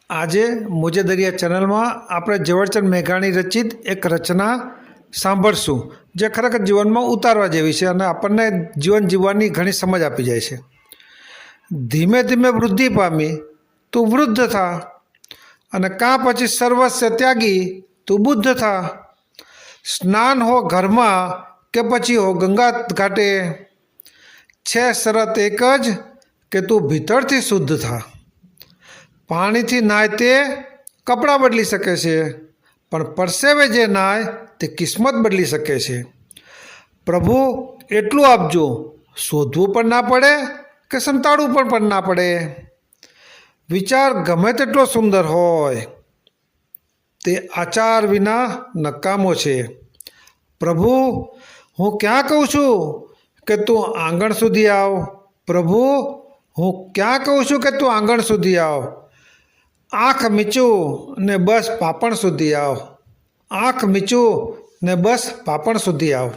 આજે મુજે દરિયા ચેનલમાં આપણે ઝવેરચંદ મેઘાણી રચિત એક રચના સાંભળશું જે ખરેખર જીવનમાં ઉતારવા જેવી છે અને આપણને જીવન જીવવાની ઘણી સમજ આપી જાય છે। ધીમે ધીમે વૃદ્ધિ પામી તું વૃદ્ધ થા અને કાં પછી સર્વસ્વ ત્યાગી તું બુદ્ધ થા। સ્નાન હો ઘરમાં કે પછી હો ગંગા ઘાટે, છે શરત એક જ કે તું ભીતરથી શુદ્ધ થા। પાણીથી નાય તે કપડાં બદલી શકે છે, પણ પરસેવે જે નાય તે કિસ્મત બદલી શકે છે। પ્રભુ એટલું આપજો, શોધવું પણ ના પડે કે સંતાડવું પણ ના પડે। વિચાર ગમે તેટલો સુંદર હોય તે આચાર વિના નકામો છે। પ્રભુ હું ક્યાં કહું છું કે તું આંગણ સુધી આવ, પ્રભુ હું ક્યાં કહું છું કે તું આંગણ સુધી આવ। આંખ મીચું ને બસ પાપણ સુધી આવ, આંખ મીચું ને બસ પાપણ સુધી આવ।